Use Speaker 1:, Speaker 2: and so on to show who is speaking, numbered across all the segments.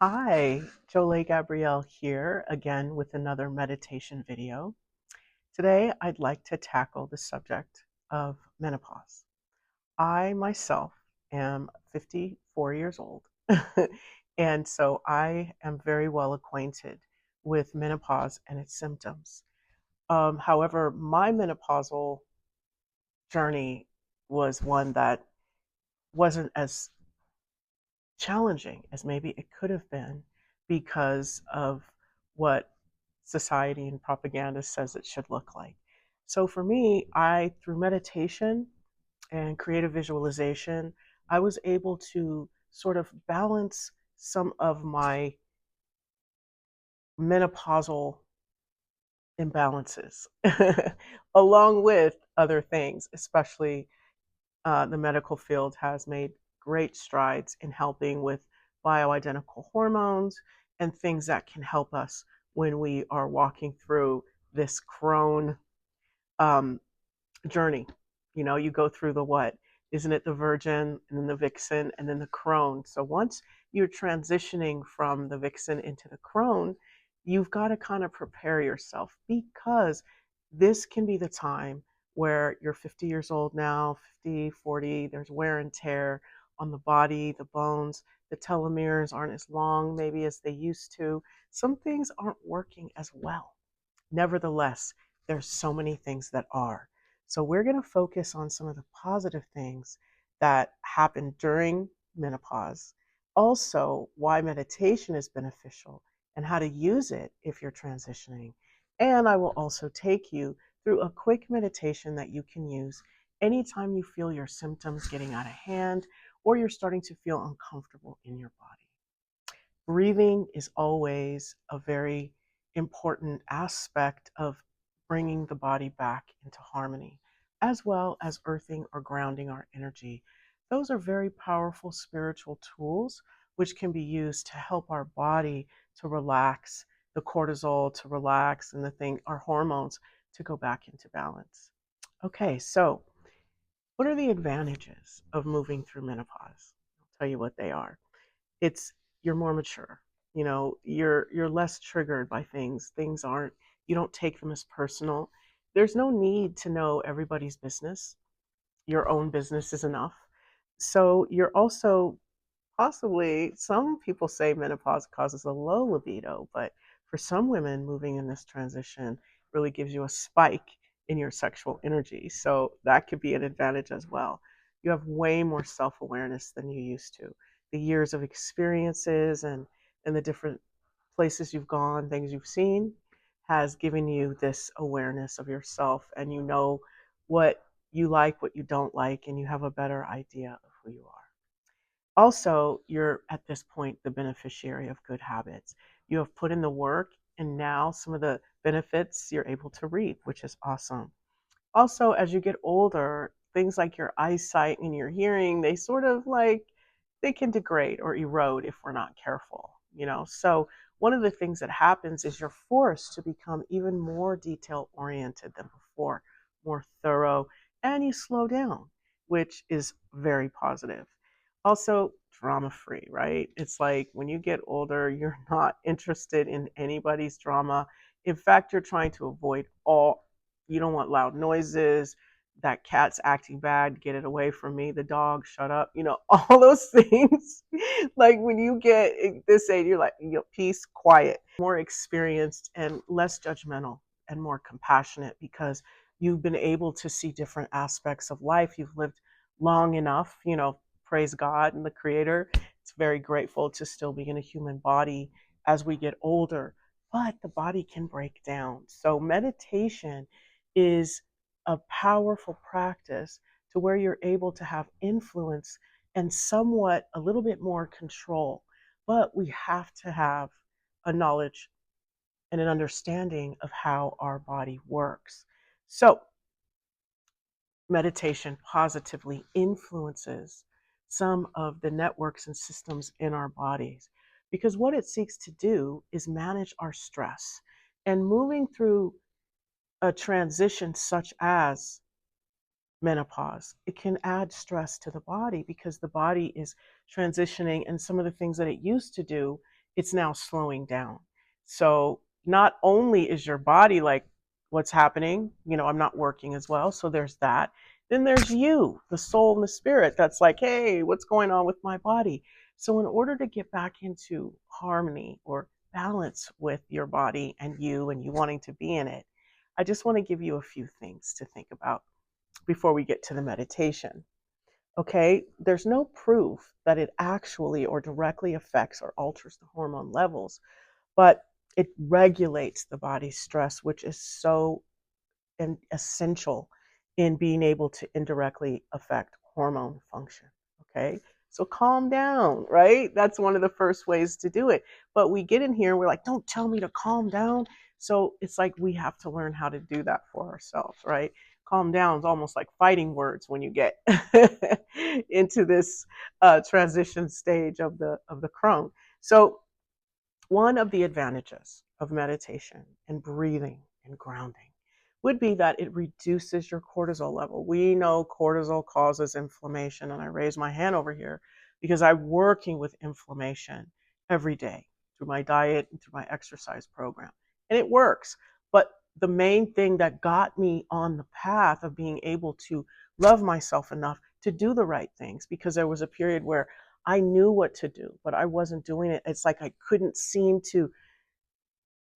Speaker 1: Hi, Jolie Gabrielle here again with another meditation video. Today, I'd like to tackle the subject of menopause. I myself am 54 years old, and so I am very well acquainted with menopause and its symptoms. However, my menopausal journey was one that wasn't as challenging as maybe it could have been because of what society and propaganda says it should look like. So for me, through meditation and creative visualization, I was able to sort of balance some of my menopausal imbalances along with other things, especially the medical field has made great strides in helping with bioidentical hormones and things that can help us when we are walking through this crone um, journey. You know, you go through the what? Isn't it the virgin and then the vixen and then the crone? So once you're transitioning from the vixen into the crone, you've got to kind of prepare yourself because this can be the time where you're 50 years old now, 50, 40, there's wear and tear on the body, the bones, the telomeres aren't as long maybe as they used to. Some things aren't working as well. Nevertheless, there's so many things that are. So we're going to focus on some of the positive things that happen during menopause. Also, why meditation is beneficial and how to use it if you're transitioning. And I will also take you through a quick meditation that you can use anytime you feel your symptoms getting out of hand or you're starting to feel uncomfortable in your body. Breathing is always a very important aspect of bringing the body back into harmony, as well as earthing or grounding our energy. Those are very powerful spiritual tools which can be used to help our body to relax, the cortisol to relax, and our hormones to go back into balance. Okay, so what are the advantages of moving through menopause? I'll tell you what they are. It's You're more mature. You know, you're less triggered by things. Things aren't You don't take them as personal. There's no need to know everybody's business. Your own business is enough. So you're also possibly, some people say menopause causes a low libido, but for some women moving in this transition really gives you a spike in your sexual energy. So that could be an advantage as well. You have way more self-awareness than you used to. The years of experiences and the different places you've gone, things you've seen has given you this awareness of yourself, and you know what you like, what you don't like, and you have a better idea of who you are. Also, you're at this point the beneficiary of good habits. You have put in the work, and now some of the benefits you're able to reap, which is awesome. Also, as you get older, things like your eyesight and your hearing, they sort of they can degrade or erode if we're not careful, you know. So, one of the things that happens is you're forced to become even more detail oriented than before, more thorough, and you slow down, which is very positive. Also, drama free, right? It's like when you get older, you're not interested in anybody's drama. In fact, you're trying to avoid all, you don't want loud noises. That cat's acting bad, get it away from me. The dog, shut up. You know, all those things. Like when you get this age, you're like, you know, peace, quiet, more experienced and less judgmental and more compassionate because you've been able to see different aspects of life. You've lived long enough, you know, praise God and the creator. It's very grateful to still be in a human body as we get older, but the body can break down. So meditation is a powerful practice to where you're able to have influence and somewhat a little bit more control. But we have to have a knowledge and an understanding of how our body works. So, meditation positively influences some of the networks and systems in our bodies because what it seeks to do is manage our stress. And moving through a transition such as menopause, it can add stress to the body because the body is transitioning, and some of the things that it used to do it's now slowing down. So not only is your body like, what's happening? I'm not working as well. So there's that. Then there's you, the soul and the spirit, that's like, hey, what's going on with my body? So in order to get back into harmony or balance with your body and you wanting to be in it, I just want to give you a few things to think about before we get to the meditation. Okay, there's no proof that it actually or directly affects or alters the hormone levels, but it regulates the body's stress, which is so essential in being able to indirectly affect hormone function. Okay, so calm down, right? That's one of the first ways to do it. But we get in here and we're like, don't tell me to calm down. So it's like we have to learn how to do that for ourselves, right? Calm down is almost like fighting words when you get into this transition stage of the crone. So one of the advantages of meditation and breathing and grounding would be that it reduces your cortisol level. We know cortisol causes inflammation, and I raise my hand over here because I'm working with inflammation every day through my diet and through my exercise program, and it works. But the main thing that got me on the path of being able to love myself enough to do the right things, because there was a period where I knew what to do, but I wasn't doing it. It's like I couldn't seem to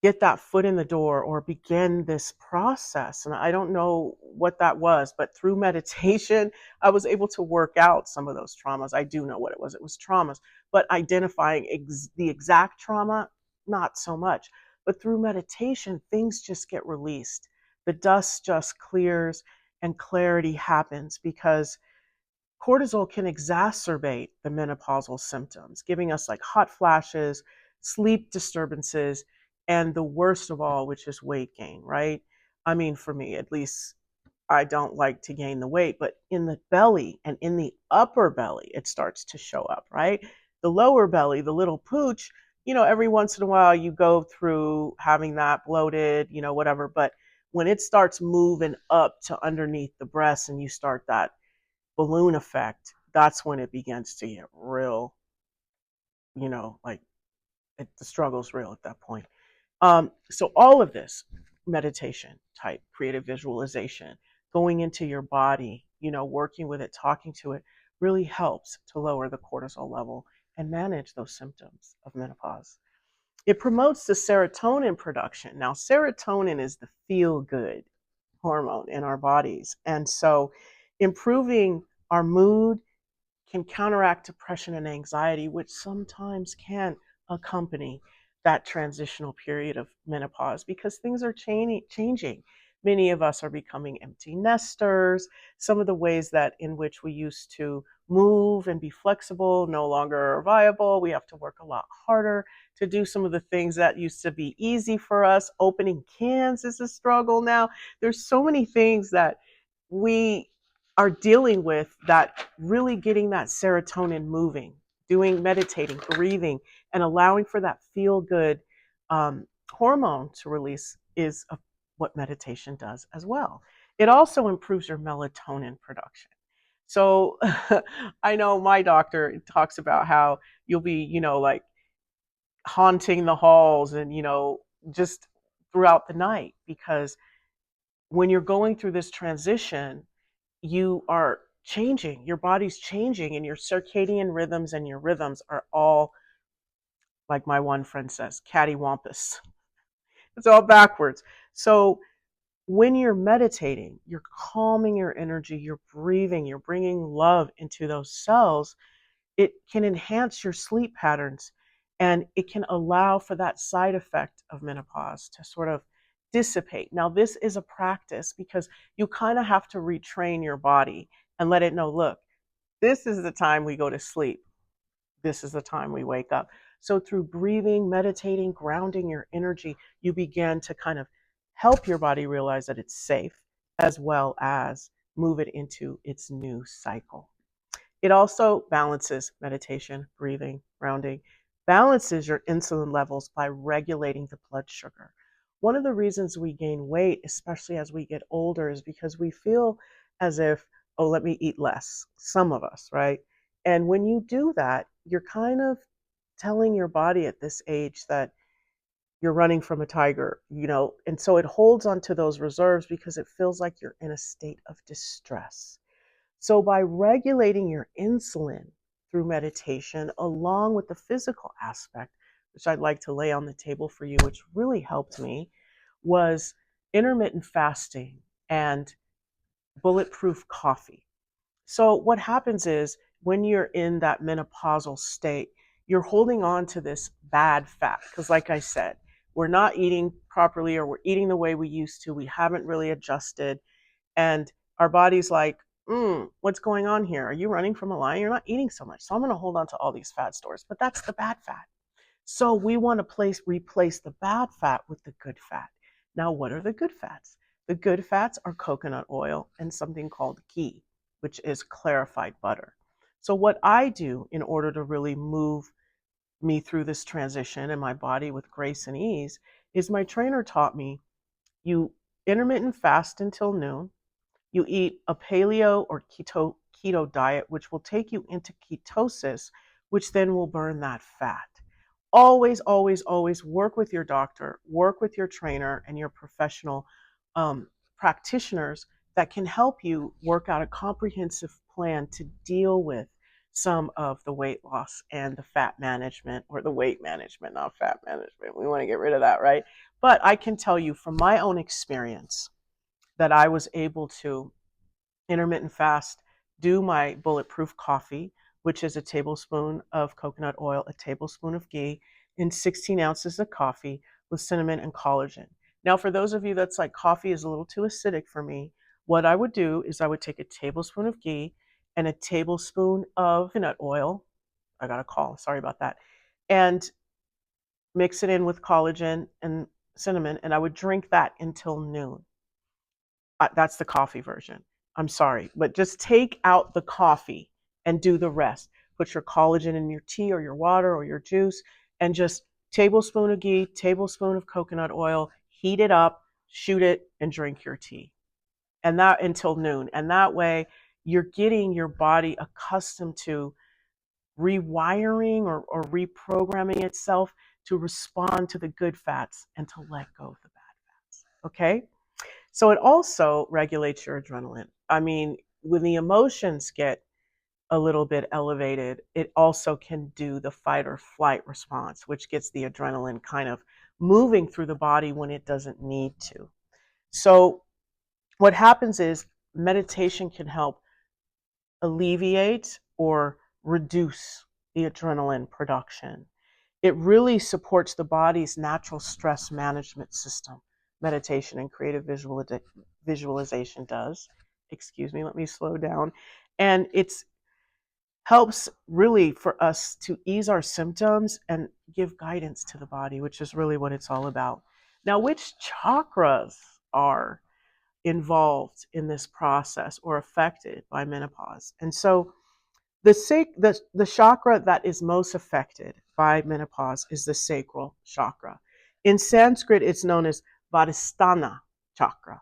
Speaker 1: get that foot in the door or begin this process. And I don't know what that was, but through meditation, I was able to work out some of those traumas. I do know what it was. It was traumas, but identifying the exact trauma, not so much. But through meditation, things just get released. The dust just clears and clarity happens because cortisol can exacerbate the menopausal symptoms, giving us like hot flashes, sleep disturbances, and the worst of all, which is weight gain, right? I mean, for me, at least, I don't like to gain the weight, but in the belly and in the upper belly, it starts to show up, right? The lower belly, the little pooch, every once in a while you go through having that bloated, whatever. But when it starts moving up to underneath the breast and you start that balloon effect, that's when it begins to get real, like the struggle's real at that point. So all of this meditation type, creative visualization, going into your body, working with it, talking to it, really helps to lower the cortisol level and manage those symptoms of menopause. It promotes the serotonin production. Now, serotonin is the feel good hormone in our bodies. And so improving our mood can counteract depression and anxiety, which sometimes can accompany that transitional period of menopause because things are changing. Many of us are becoming empty nesters. Some of the ways that in which we used to move and be flexible no longer are viable. We have to work a lot harder to do some of the things that used to be easy for us. Opening cans is a struggle now. There's so many things that we are dealing with that really getting that serotonin moving, doing meditating, breathing, and allowing for that feel good hormone to release is what meditation does as well. It also improves your melatonin production. So I know my doctor talks about how you'll be, like haunting the halls and, just throughout the night because when you're going through this transition, you are changing, your body's changing, and your circadian rhythms and your rhythms are all, like my one friend says, cattywampus. It's all backwards. So when you're meditating, you're calming your energy, you're breathing, you're bringing love into those cells. It can enhance your sleep patterns and it can allow for that side effect of menopause to sort of dissipate. Now, this is a practice because you kind of have to retrain your body and let it know, look, this is the time we go to sleep. This is the time we wake up. So through breathing, meditating, grounding your energy, you begin to kind of help your body realize that it's safe as well as move it into its new cycle. It also balances meditation, breathing, grounding, balances your insulin levels by regulating the blood sugar. One of the reasons we gain weight, especially as we get older, is because we feel as if, oh, let me eat less. Some of us, right? And when you do that, you're kind of telling your body at this age that you're running from a tiger, and so it holds onto those reserves because it feels like you're in a state of distress. So by regulating your insulin through meditation, along with the physical aspect, which I'd like to lay on the table for you, which really helped me, was intermittent fasting and bulletproof coffee. So what happens is when you're in that menopausal state, you're holding on to this bad fat because, like I said, we're not eating properly, or we're eating the way we used to. We haven't really adjusted, and our body's like, what's going on here? Are you running from a lion? You're not eating so much. So I'm going to hold on to all these fat stores, but that's the bad fat. So we want to replace the bad fat with the good fat. Now, what are the good fats? The good fats are coconut oil and something called ghee, which is clarified butter. So what I do in order to really move me through this transition in my body with grace and ease is my trainer taught me you intermittent fast until noon. You eat a paleo or keto diet, which will take you into ketosis, which then will burn that fat. Always, always, always work with your doctor, work with your trainer and your professional practitioners that can help you work out a comprehensive plan to deal with some of the weight loss and the fat management, or the weight management, not fat management. We want to get rid of that, right? But I can tell you from my own experience that I was able to intermittent fast, do my bulletproof coffee, which is a tablespoon of coconut oil, a tablespoon of ghee, in 16 ounces of coffee with cinnamon and collagen. Now, for those of you that's like, coffee is a little too acidic for me, what I would do is I would take a tablespoon of ghee and a tablespoon of coconut oil. I got a call, sorry about that. And mix it in with collagen and cinnamon, and I would drink that until noon. That's the coffee version. I'm sorry, but just take out the coffee and do the rest. Put your collagen in your tea or your water or your juice, and just tablespoon of ghee, tablespoon of coconut oil, heat it up, shoot it, and drink your tea. And that until noon. And that way you're getting your body accustomed to rewiring or reprogramming itself to respond to the good fats and to let go of the bad fats. Okay? So it also regulates your adrenaline. I mean, when the emotions get a little bit elevated, it also can do the fight or flight response, which gets the adrenaline kind of moving through the body when it doesn't need to. So what happens is meditation can help alleviate or reduce the adrenaline production. It really supports the body's natural stress management system. Meditation and creative visualization does. Excuse me, let me slow down. And it's helps really for us to ease our symptoms and give guidance to the body, which is really what it's all about. Now, which chakras are involved in this process or affected by menopause? And so the chakra that is most affected by menopause is the sacral chakra. In Sanskrit, it's known as Vadhisthana chakra,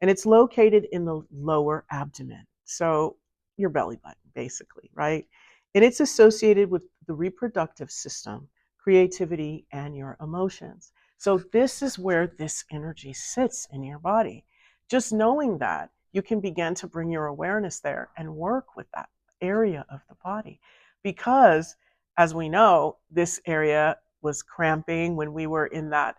Speaker 1: and it's located in the lower abdomen. So your belly button, basically, right? And it's associated with the reproductive system, creativity, and your emotions. So this is where this energy sits in your body. Just knowing that, you can begin to bring your awareness there and work with that area of the body. Because, as we know, this area was cramping when we were in that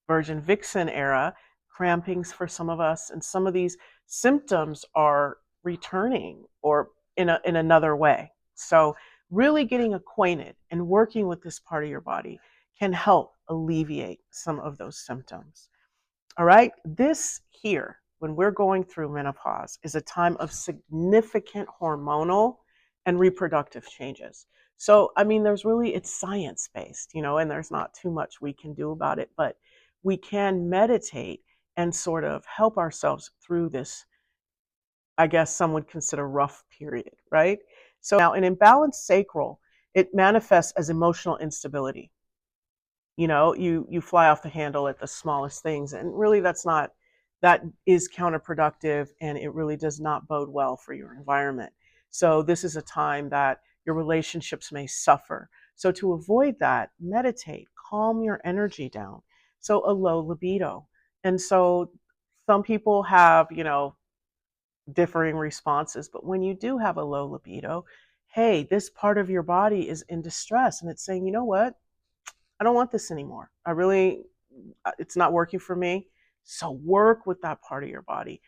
Speaker 1: Virgin Vixen era, crampings for some of us, and some of these symptoms are returning or in another way. So really getting acquainted and working with this part of your body can help alleviate some of those symptoms. All right, this here, when we're going through menopause, is a time of significant hormonal and reproductive changes. So, I mean, it's science based, and there's not too much we can do about it, but we can meditate and sort of help ourselves through this, I guess some would consider, rough period, right? So now an imbalanced sacral, it manifests as emotional instability. You fly off the handle at the smallest things, and really that is counterproductive, and it really does not bode well for your environment. So this is a time that your relationships may suffer. So to avoid that, meditate, calm your energy down. So a low libido. And so some people have, differing responses, but when you do have a low libido, hey, this part of your body is in distress and it's saying, you know what? I don't want this anymore. It's not working for me. So work with that part of your body.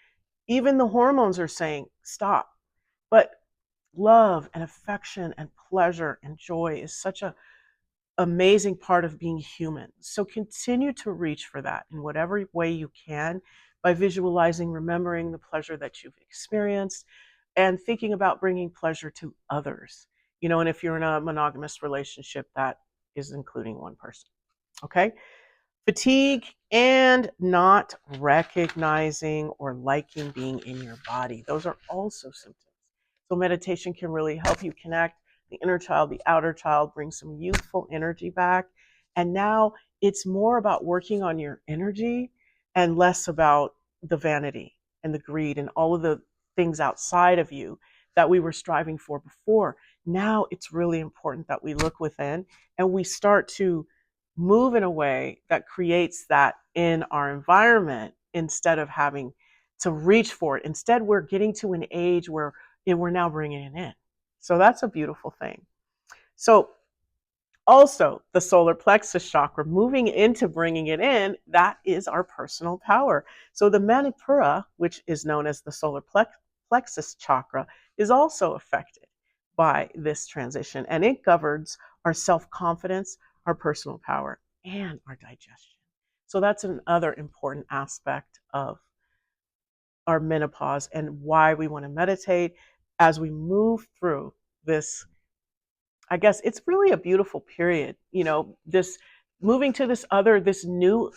Speaker 1: Even the hormones are saying, stop. But love and affection and pleasure and joy is such a amazing part of being human. So continue to reach for that in whatever way you can by visualizing, remembering the pleasure that you've experienced and thinking about bringing pleasure to others. And if you're in a monogamous relationship, that is including one person. Okay? Fatigue and not recognizing or liking being in your body. Those are also symptoms. So meditation can really help you connect the inner child, the outer child, bring some youthful energy back. And now it's more about working on your energy and less about the vanity and the greed and all of the things outside of you that we were striving for before. Now it's really important that we look within and we start to move in a way that creates that in our environment instead of having to reach for it. Instead, we're getting to an age where we're now bringing it in. So that's a beautiful thing. So also, the solar plexus chakra, moving into bringing it in, that is our personal power. So the Manipura, which is known as the solar plexus chakra, is also affected by this transition, and it governs our self-confidence, our personal power, and our digestion. So that's another important aspect of our menopause and why we want to meditate as we move through this. I guess it's really a beautiful period, this moving to this new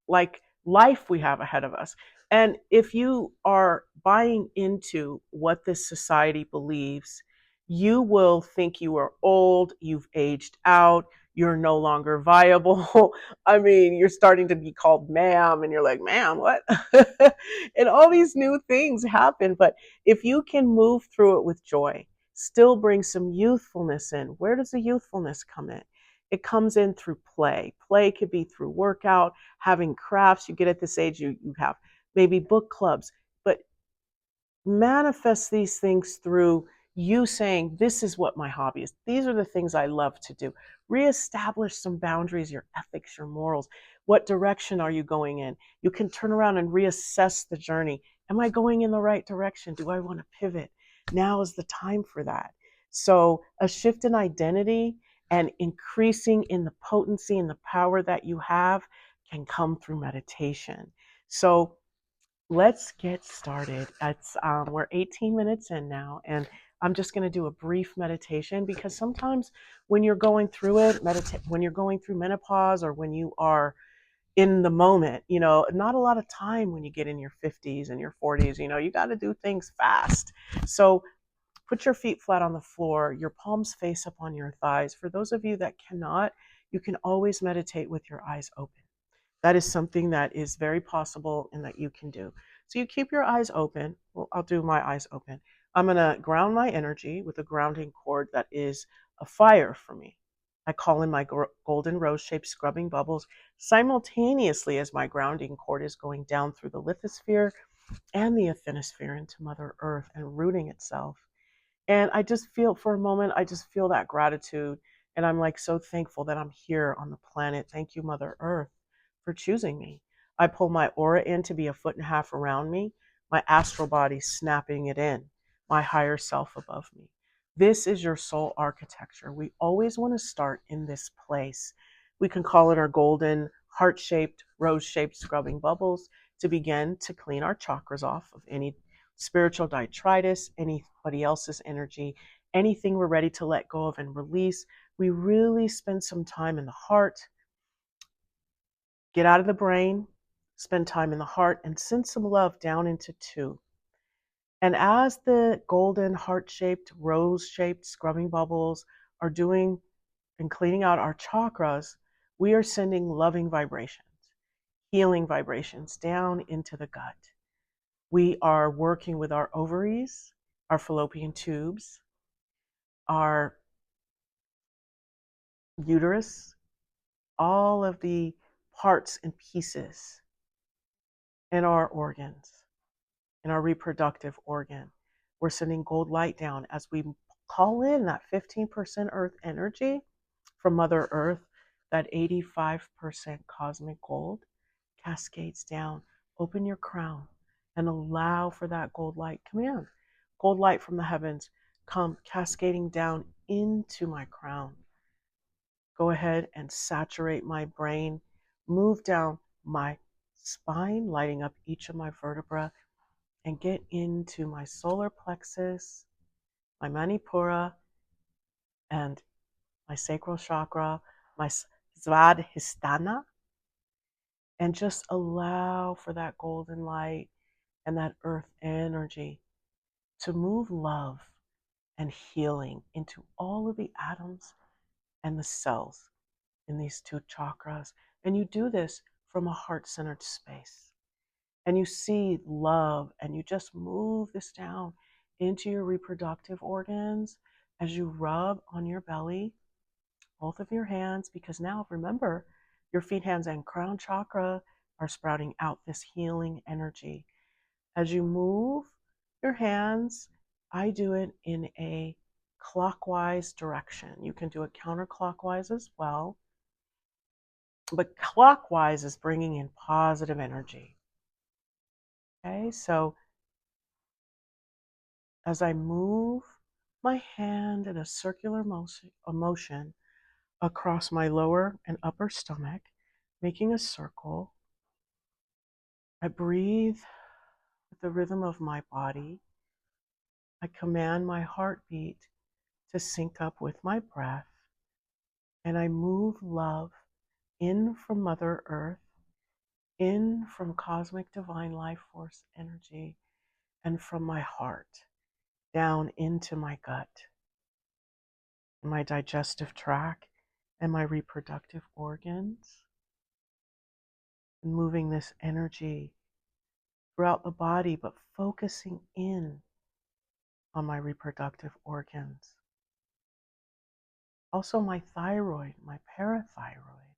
Speaker 1: like life we have ahead of us. And if you are buying into what this society believes, you will think you are old, you've aged out, you're no longer viable. I mean, you're starting to be called ma'am, and you're like, ma'am, what? And all these new things happen. But if you can move through it with joy, still bring some youthfulness in, where does the youthfulness come in? It comes in through play. Play could be through workout, having crafts. You get at this age, you have maybe book clubs, but manifest these things through you saying, this is what my hobby is. These are the things I love to do. Reestablish some boundaries, your ethics, your morals. What direction are you going in? You can turn around and reassess the journey. Am I going in the right direction? Do I want to pivot? Now is the time for that. So a shift in identity and increasing in the potency and the power that you have can come through meditation. So let's get started. We're 18 minutes in now, and I'm just going to do a brief meditation because sometimes when you're going through it, when you're going through menopause or when you are in the moment, not a lot of time when you get in your 50s and your 40s, you got to do things fast. So put your feet flat on the floor, your palms face up on your thighs. For those of you that cannot, you can always meditate with your eyes open. That is something that is very possible and that you can do. So you keep your eyes open. Well, I'll do my eyes open. I'm going to ground my energy with a grounding cord that is a fire for me. I call in my golden rose-shaped scrubbing bubbles simultaneously as my grounding cord is going down through the lithosphere and the asthenosphere into Mother Earth and rooting itself. And I just feel for a moment, I just feel that gratitude. And I'm like so thankful that I'm here on the planet. Thank you, Mother Earth, for choosing me. I pull my aura in to be a foot and a half around me, my astral body snapping it in, my higher self above me. This is your soul architecture. We always want to start in this place. We can call it our golden heart-shaped, rose-shaped scrubbing bubbles to begin to clean our chakras off of any spiritual detritus, anybody else's energy, anything we're ready to let go of and release. We really spend some time in the heart, get out of the brain, spend time in the heart, and send some love down into two. And as the golden heart-shaped, rose-shaped scrubbing bubbles are doing and cleaning out our chakras, we are sending loving vibrations, healing vibrations down into the gut. We are working with our ovaries, our fallopian tubes, our uterus, all of the parts and pieces in our organs, in our reproductive organ. We're sending gold light down as we call in that 15% earth energy from Mother Earth, that 85% cosmic gold cascades down. Open your crown and allow for that gold light. Command gold light from the heavens come cascading down into my crown. Go ahead and saturate my brain. Move down my spine, lighting up each of my vertebrae, and get into my solar plexus, my manipura, and my sacral chakra, my svadhisthana, and just allow for that golden light and that earth energy to move love and healing into all of the atoms and the cells in these two chakras. And you do this from a heart-centered space. And you see love, and you just move this down into your reproductive organs as you rub on your belly, both of your hands, because now remember, your feet, hands, and crown chakra are sprouting out this healing energy. As you move your hands, I do it in a clockwise direction. You can do it counterclockwise as well, but clockwise is bringing in positive energy. Okay, so as I move my hand in a circular motion across my lower and upper stomach, making a circle, I breathe with the rhythm of my body. I command my heartbeat to sync up with my breath, and I move love in from Mother Earth, in from cosmic divine life force energy, and from my heart down into my gut, my digestive tract, and my reproductive organs, and moving this energy throughout the body, but focusing in on my reproductive organs. Also my thyroid, my parathyroid.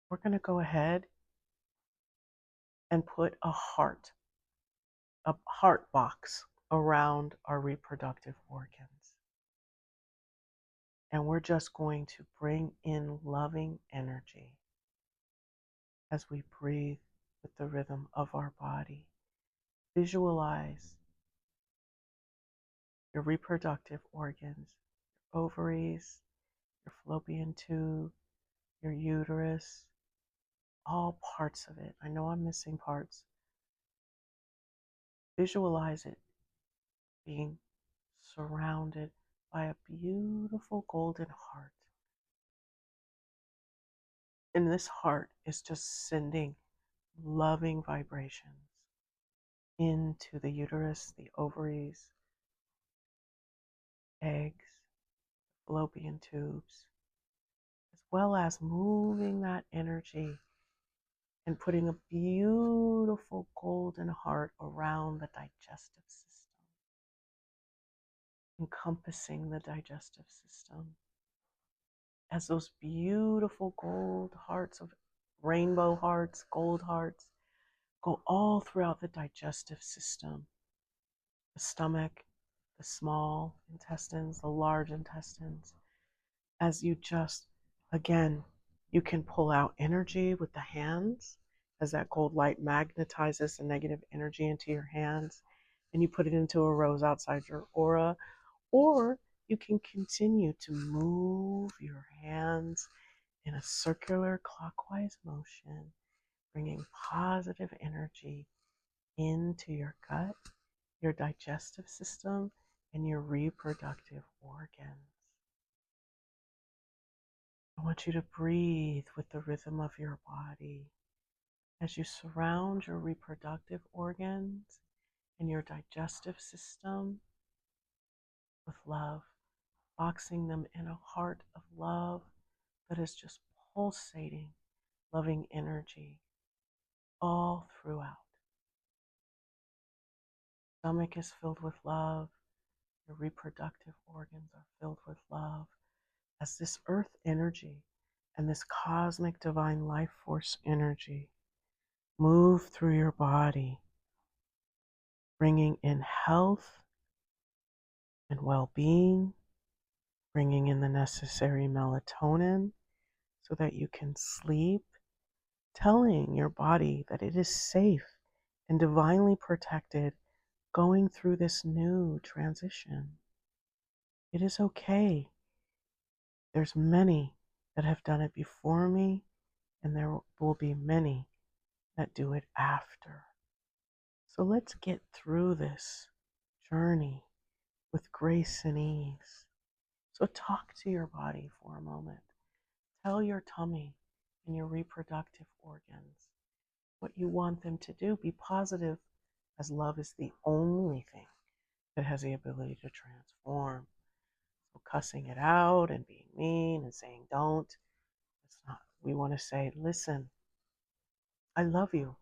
Speaker 1: We're going to go ahead and put a heart box around our reproductive organs. And we're just going to bring in loving energy as we breathe with the rhythm of our body. Visualize your reproductive organs, your ovaries, your fallopian tube, your uterus, all parts of it. I know I'm missing parts. Visualize it being surrounded by a beautiful golden heart. And this heart is just sending loving vibrations into the uterus, the ovaries, eggs, fallopian tubes, as well as moving that energy and putting a beautiful golden heart around the digestive system, encompassing the digestive system. As those beautiful gold hearts of rainbow hearts, gold hearts, go all throughout the digestive system, the stomach, the small intestines, the large intestines, as you just, again, you can pull out energy with the hands as that gold light magnetizes the negative energy into your hands and you put it into a rose outside your aura, or you can continue to move your hands in a circular clockwise motion, bringing positive energy into your gut, your digestive system, and your reproductive organs. I want you to breathe with the rhythm of your body as you surround your reproductive organs and your digestive system with love, boxing them in a heart of love that is just pulsating loving energy all throughout. Stomach is filled with love. Your reproductive organs are filled with love. as this earth energy and this cosmic divine life force energy move through your body, bringing in health and well-being, bringing in the necessary melatonin so that you can sleep, telling your body that it is safe and divinely protected going through this new transition. It is okay. There's many that have done it before me, and there will be many that do it after. So let's get through this journey with grace and ease. So talk to your body for a moment. Tell your tummy and your reproductive organs what you want them to do. Be positive, as love is the only thing that has the ability to transform. So cussing it out and being mean and saying don't, it's not. We want to say, listen, I love you.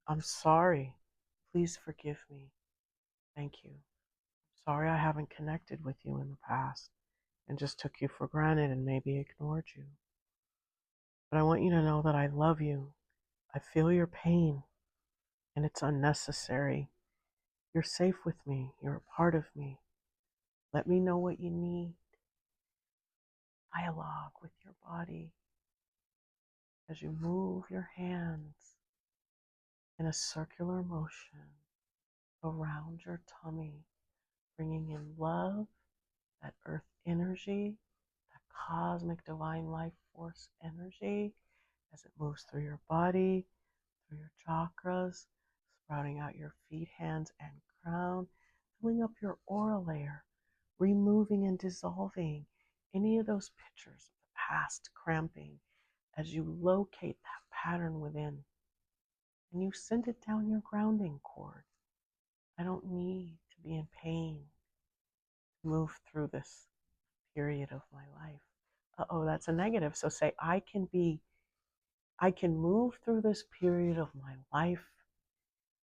Speaker 1: I'm sorry. Please forgive me. Thank you. Sorry I haven't connected with you in the past and just took you for granted and maybe ignored you. But I want you to know that I love you. I feel your pain and it's unnecessary. You're safe with me. You're a part of me. Let me know what you need. Dialogue with your body as you move your hands in a circular motion around your tummy, bringing in love, that earth energy, that cosmic divine life force energy as it moves through your body, through your chakras, sprouting out your feet, hands, and crown, filling up your aura layer, removing and dissolving any of those pictures of the past cramping as you locate that pattern within and you send it down your grounding cord. I don't need to be in pain to move through this period of my life. Uh-oh, that's a negative. So say, I can move through this period of my life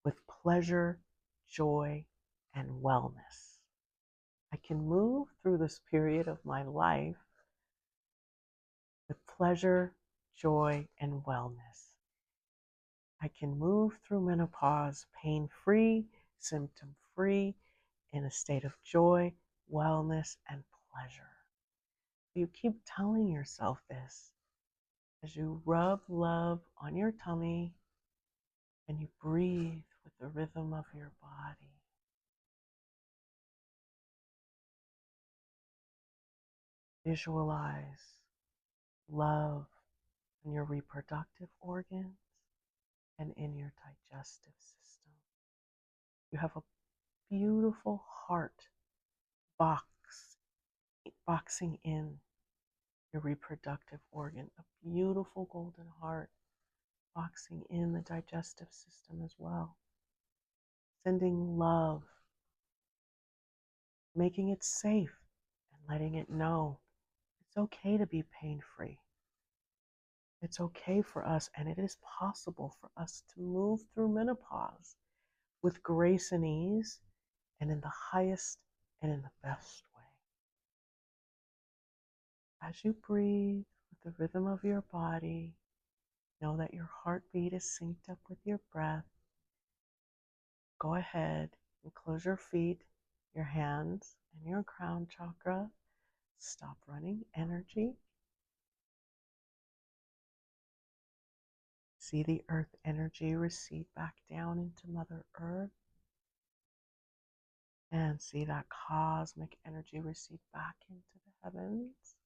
Speaker 1: with pleasure, joy, and wellness. I can move through this period of my life with pleasure, joy, and wellness. I can move through menopause pain-free, symptom-free, in a state of joy, wellness, and pleasure. You keep telling yourself this as you rub love on your tummy and you breathe with the rhythm of your body. Visualize love in your reproductive organs and in your digestive system. You have a beautiful heart boxing in your reproductive organ, a beautiful golden heart boxing in the digestive system as well. Sending love, making it safe, and letting it know it's okay to be pain-free. It's okay for us, and it is possible for us to move through menopause with grace and ease, and in the highest and in the best way. As you breathe with the rhythm of your body, know that your heartbeat is synced up with your breath. Go ahead and close your feet, your hands, and your crown chakra. Stop running energy. See the earth energy recede back down into Mother Earth. And see that cosmic energy recede back into the heavens.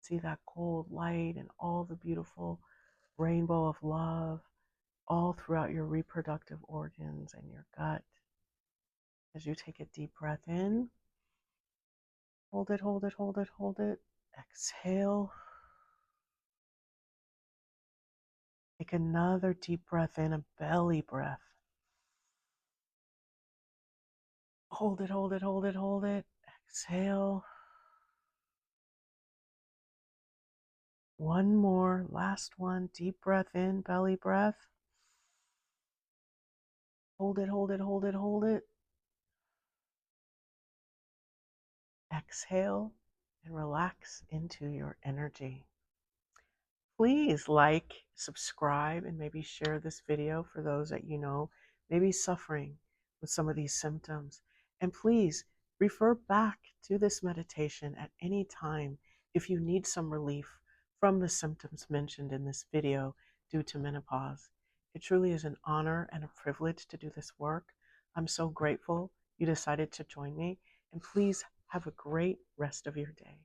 Speaker 1: See that gold light and all the beautiful rainbow of love all throughout your reproductive organs and your gut. As you take a deep breath in, hold it, hold it, hold it, hold it. Exhale. Take another deep breath in, a belly breath. Hold it, hold it, hold it, hold it. Exhale. One more, last one. Deep breath in, belly breath. Hold it, hold it, hold it, hold it. Exhale. and relax into your energy. Please like, subscribe, and maybe share this video for those that you know may be suffering with some of these symptoms. And please refer back to this meditation at any time if you need some relief from the symptoms mentioned in this video due to menopause. It truly is an honor and a privilege to do this work. I'm so grateful you decided to join me, and please have a great rest of your day.